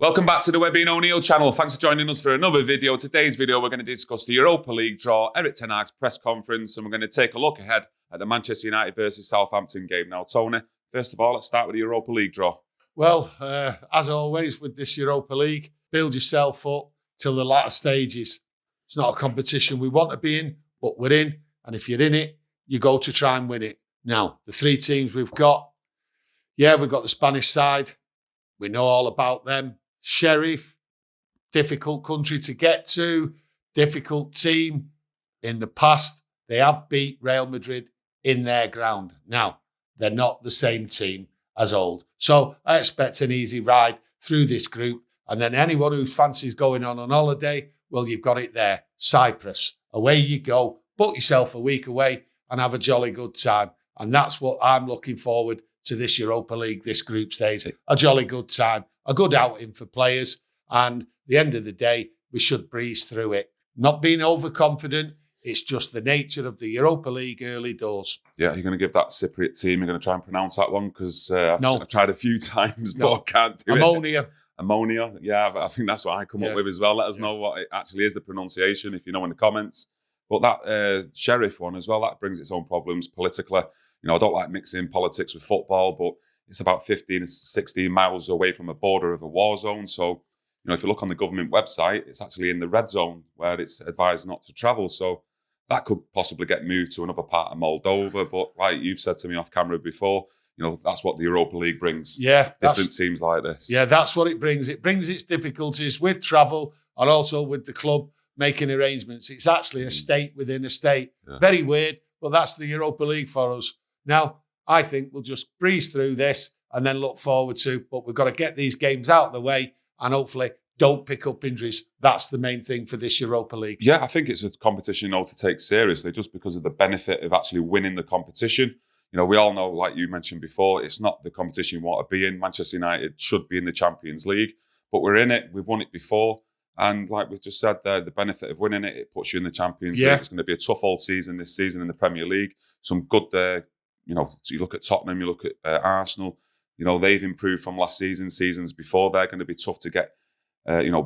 Welcome back to the Webby O'Neill channel. Thanks for joining us for another video. Today's video, we're going to discuss the Europa League draw, Erik Ten Hag's press conference, and we're going to take a look ahead at the Manchester United versus Southampton game. Now, Tony, first of all, let's start with the Europa League draw. Well, as always with this Europa League, build yourself up till the latter stages. It's not a competition we want to be in, but we're in. And if you're in it, you go to try and win it. Now, the three teams we've got, we've got the Spanish side. We know all about them. Sheriff, difficult country to get to, difficult team. In the past, they have beat Real Madrid in their ground. Now, they're not the same team as old. So I expect an easy ride through this group. And then anyone who fancies going on holiday, well, you've got it there. Cyprus. Away you go. Book yourself a week away and have a jolly good time. And that's what I'm looking forward to this Europa League, this group stage. A jolly good time. A good outing for players. And at the end of the day, we should breeze through it. Not being overconfident. It's just the nature of the Europa League early doors. Yeah, you're going to give that Cypriot team, you're going to try and pronounce that one because I've tried a few times, but I can't do Ammonia. it. Ammonia. Yeah, I think that's what I come up with as well. Let us know what it actually is, the pronunciation, if you know in the comments. But that Sheriff one as well, that brings its own problems politically. I don't like mixing politics with football, but it's about 15 to 16 miles away from a border of a war zone. So, if you look on the government website, it's actually in the red zone where it's advised not to travel. So that could possibly get moved to another part of Moldova. But like you've said to me off camera before, that's what the Europa League brings. Yeah. Different teams like this. Yeah, that's what it brings. It brings its difficulties with travel and also with the club making arrangements. It's actually a state within a state. Yeah. Very weird, but that's the Europa League for us. Now, I think we'll just breeze through this and then look forward to, but we've got to get these games out of the way and hopefully don't pick up injuries. That's the main thing for this Europa League. Yeah, I think it's a competition to take seriously just because of the benefit of actually winning the competition. We all know, like you mentioned before, it's not the competition you want to be in. Manchester United should be in the Champions League, but we're in it. We've won it before. And like we've just said there, the benefit of winning it, it puts you in the Champions League. It's going to be a tough old season this season in the Premier League. Some good, so you look at Tottenham, you look at Arsenal, they've improved from last seasons before. They're going to be tough to get,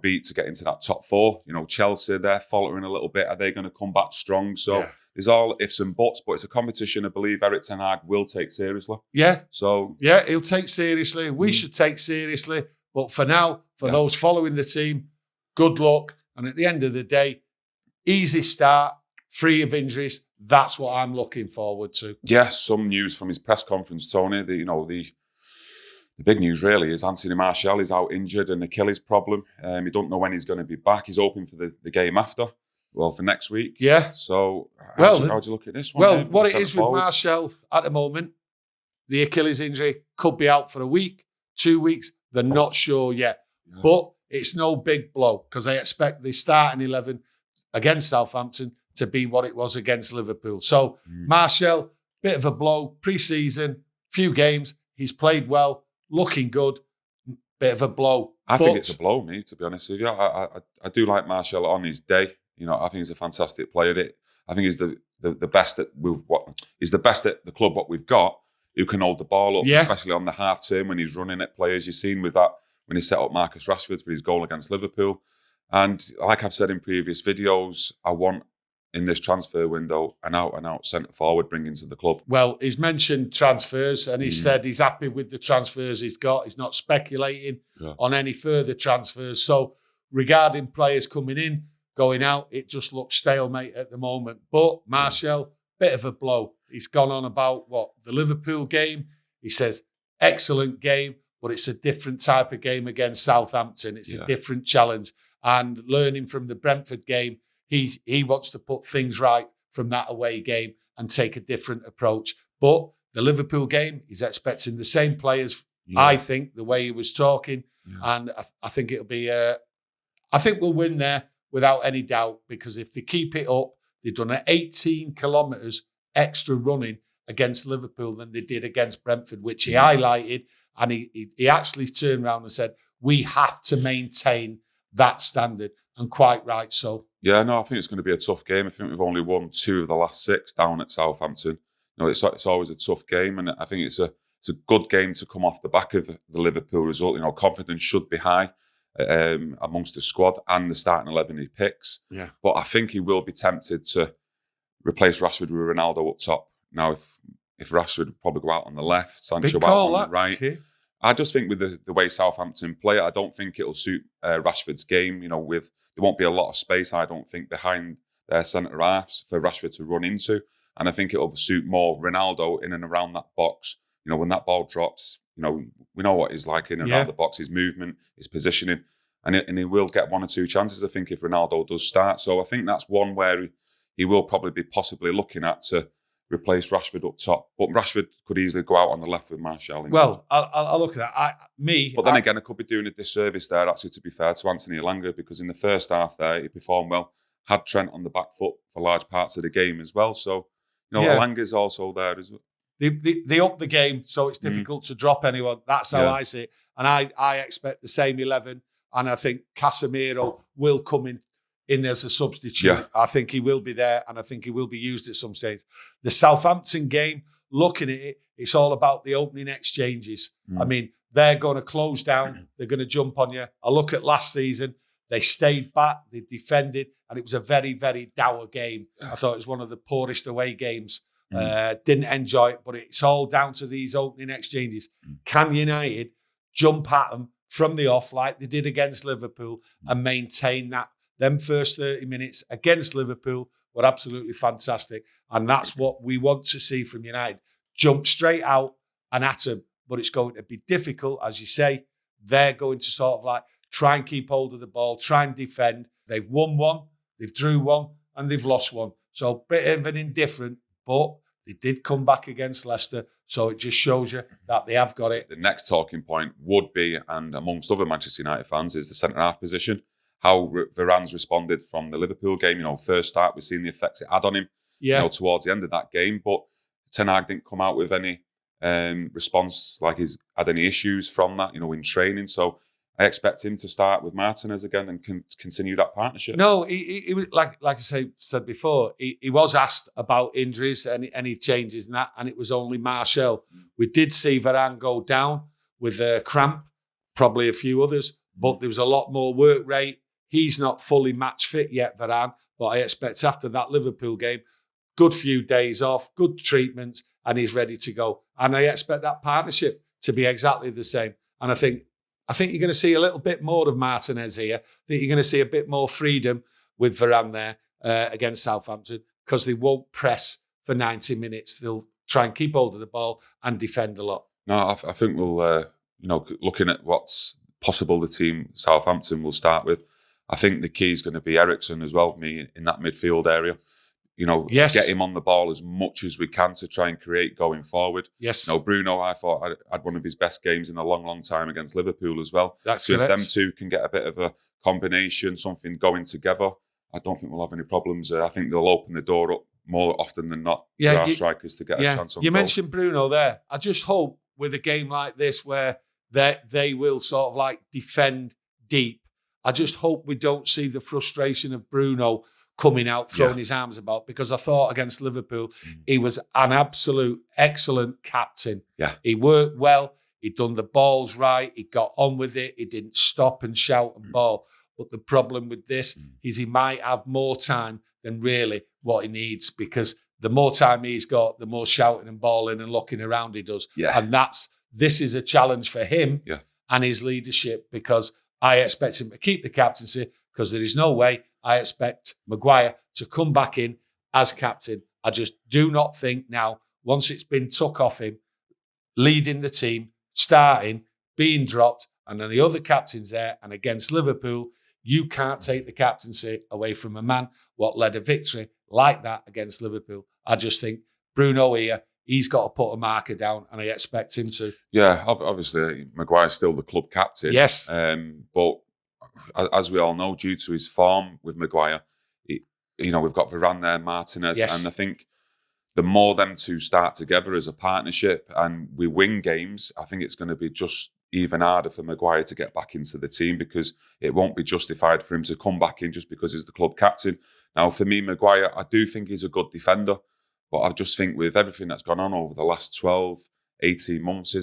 beat to get into that top four. Chelsea, they're faltering a little bit. Are they going to come back strong? So there's all ifs and buts, but it's a competition I believe Erik Ten Hag will take seriously. Yeah. So yeah, he'll take seriously. We should take seriously. But for now, for those following the team, good luck. And at the end of the day, easy start, free of injuries. That's what I'm looking forward to. Yeah, some news from his press conference, Tony. The big news really is Anthony Martial is out injured, an Achilles problem. He don't know when he's going to be back. He's hoping for the game after, for next week. Yeah. So how do you look at this one? Well, what it is with Martial at the moment, the Achilles injury could be out for a week, 2 weeks. They're not sure yet. Yeah. But it's no big blow because I expect the starting 11 against Southampton to be what it was against Liverpool. So Martial, bit of a blow, pre-season, few games. He's played well, looking good, bit of a blow. I think it's a blow, to be honest with you. I do like Martial on his day. I think he's a fantastic player. I think he's the best he's the best at the club what we've got, who can hold the ball up, especially on the half term when he's running at players. You've seen with that when he set up Marcus Rashford for his goal against Liverpool. And like I've said in previous videos, I want in this transfer window an out-and-out centre-forward bringing to the club. Well, he's mentioned transfers and he said he's happy with the transfers he's got. He's not speculating on any further transfers. So regarding players coming in, going out, it just looks stalemate at the moment. But Martial, bit of a blow. He's gone on about, the Liverpool game. He says, excellent game, but it's a different type of game against Southampton. It's a different challenge. And learning from the Brentford game, he wants to put things right from that away game and take a different approach. But the Liverpool game, he's expecting the same players, I think, the way he was talking. Yeah. And I think it'll be, I think we'll win there without any doubt, because if they keep it up, they've done 18 kilometres extra running against Liverpool than they did against Brentford, which he highlighted. And he actually turned around and said, we have to maintain that standard. And quite right so. Yeah, no, I think it's going to be a tough game. I think we've only won 2 of the last 6 down at Southampton. It's always a tough game, and I think it's a good game to come off the back of the Liverpool result. Confidence should be high. amongst the squad and the starting 11 he picks. Yeah. But I think he will be tempted to replace Rashford with Ronaldo up top. Now, if Rashford would probably go out on the left, Sancho out on the right. Okay. I just think with the way Southampton play, I don't think it'll suit Rashford's game. There won't be a lot of space, I don't think, behind their centre halves for Rashford to run into. And I think it'll suit more Ronaldo in and around that box. When that ball drops, we know what he's like in and around the box, his movement, his positioning. And he will get one or two chances, I think, if Ronaldo does start. So I think that's one where he will probably be possibly looking at to replace Rashford up top. But Rashford could easily go out on the left with Martial. Well, I'll look at that. But then again, I could be doing a disservice there, actually, to be fair to Anthony Elanga, because in the first half there, he performed well, had Trent on the back foot for large parts of the game as well. So, Elanga's also there as well. They up the game, so it's difficult to drop anyone. That's how I see it. And I expect the same 11. And I think Casemiro will come in as a substitute. Yeah. I think he will be there, and I think he will be used at some stage. The Southampton game, looking at it, it's all about the opening exchanges. I mean, they're going to close down. They're going to jump on you. I look at last season. They stayed back. They defended. And it was a very, very dour game. I thought it was one of the poorest away games. Didn't enjoy it, but it's all down to these opening exchanges. Can United jump at them from the off like they did against Liverpool and maintain that? Them first 30 minutes against Liverpool were absolutely fantastic. And that's what we want to see from United. Jump straight out and at them. But it's going to be difficult, as you say. They're going to sort of try and keep hold of the ball, try and defend. They've won one, they've drew one, and they've lost one. So a bit of an indifferent, but they did come back against Leicester. So it just shows you that they have got it. The next talking point would be, and amongst other Manchester United fans, is the centre-half position. How Varane's responded from the Liverpool game. First start, we've seen the effects it had on him towards the end of that game. But Ten Hag didn't come out with any response, like he's had any issues from that, in training. So I expect him to start with Martinez again and continue that partnership. No, he was like I said before, he was asked about injuries and any changes in that, and it was only Martial. We did see Varane go down with a cramp, probably a few others, but there was a lot more work rate. He's not fully match fit yet, Varane, but I expect after that Liverpool game, good few days off, good treatment, and he's ready to go. And I expect that partnership to be exactly the same. And I think you're going to see a little bit more of Martinez here. I think you're going to see a bit more freedom with Varane there against Southampton, because they won't press for 90 minutes. They'll try and keep hold of the ball and defend a lot. No, I think we'll, looking at what's possible the team Southampton will start with, I think the key is going to be Eriksen as well, in that midfield area. Get him on the ball as much as we can to try and create going forward. Yes. Bruno, I thought, had one of his best games in a long, long time against Liverpool as well. That's so correct. If them two can get a bit of a combination, something going together, I don't think we'll have any problems. I think they'll open the door up more often than not for our strikers to get a chance on goal. You mentioned Bruno there. I just hope with a game like this where they will sort of defend deep, I just hope we don't see the frustration of Bruno coming out, throwing his arms about, because I thought against Liverpool, he was an absolute excellent captain. Yeah. He worked well. He'd done the balls right. He got on with it. He didn't stop and shout and ball. But the problem with this is he might have more time than really what he needs, because the more time he's got, the more shouting and balling and looking around he does. Yeah. And this is a challenge for him and his leadership, because I expect him to keep the captaincy, because there is no way I expect Maguire to come back in as captain. I just do not think now, once it's been took off him, leading the team, starting, being dropped, and then the other captain's there, and against Liverpool, you can't take the captaincy away from a man what led a victory like that against Liverpool. I just think Bruno here, he's got to put a marker down, and I expect him to. Yeah, obviously, Maguire's still the club captain. Yes. But as we all know, due to his form with Maguire, we've got Varane there, Martinez, and I think the more them two start together as a partnership and we win games, I think it's going to be just even harder for Maguire to get back into the team, because it won't be justified for him to come back in just because he's the club captain. Now, for me, Maguire, I do think he's a good defender, but I just think with everything that's gone on over the last 12, 18 months,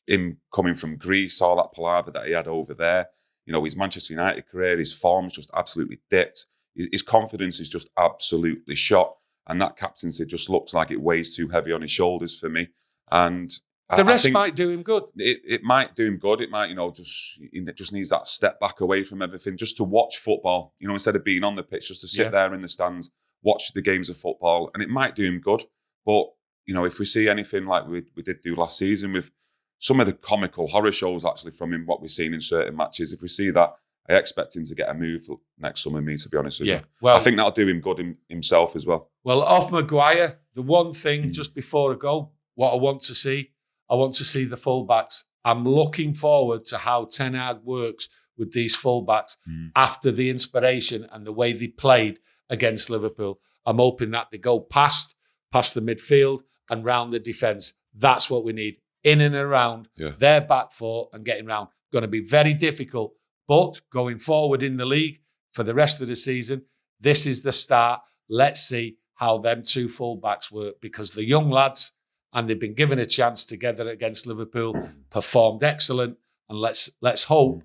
him coming from Greece, all that palaver that he had over there, You know, his Manchester United career, his form's just absolutely dipped. His confidence is just absolutely shot. And that captaincy just looks like it weighs too heavy on his shoulders for me. And the rest might do him good. It might do him good. It might, it just needs that step back away from everything, just to watch football, instead of being on the pitch, just to sit there in the stands, watch the games of football. And it might do him good. But, if we see anything like we did do last season with some of the comical horror shows actually from him, what we've seen in certain matches, if we see that, I expect him to get a move next summer, to be honest with you. Well, I think that'll do him good himself as well. Well, off Maguire, the one thing just before I go, what I want to see the fullbacks. I'm looking forward to how Ten Hag works with these fullbacks after the inspiration and the way they played against Liverpool. I'm hoping that they go past the midfield and round the defence. That's what we need. In and around their back four and getting round. Going to be very difficult. But going forward in the league for the rest of the season, this is the start. Let's see how them two fullbacks work, because the young lads, and they've been given a chance together against Liverpool, performed excellent. And let's hope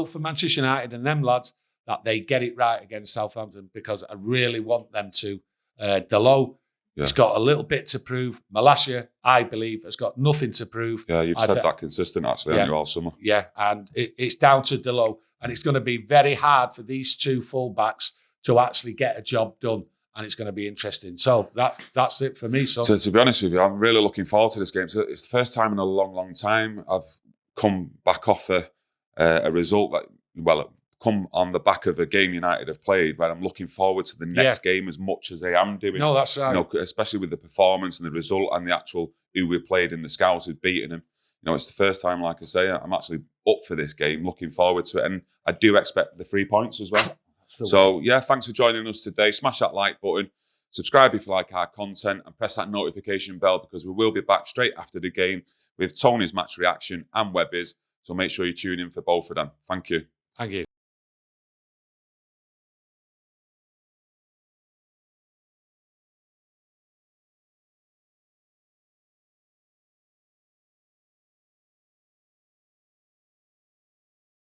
for Manchester United and them lads that they get it right against Southampton, because I really want them to. Delo, he's got a little bit to prove. Malacia, I believe, has got nothing to prove. Yeah, you've said that consistent actually all summer. Yeah, and it's down to Delo. And it's going to be very hard for these two fullbacks to actually get a job done. And it's going to be interesting. So that's it for me. So to be honest with you, I'm really looking forward to this game. So it's the first time in a long, long time I've come back off a result that, come on the back of a game United have played, where I'm looking forward to the next game as much as I am doing. No, that's right. Especially with the performance and the result and the actual who we played in the Scouts who'd beaten them. It's the first time, like I say, I'm actually up for this game, looking forward to it. And I do expect the 3 points as well. So, thanks for joining us today. Smash that like button, subscribe if you like our content, and press that notification bell, because we will be back straight after the game with Tony's match reaction and Webby's. So make sure you tune in for both of them. Thank you. Thank you.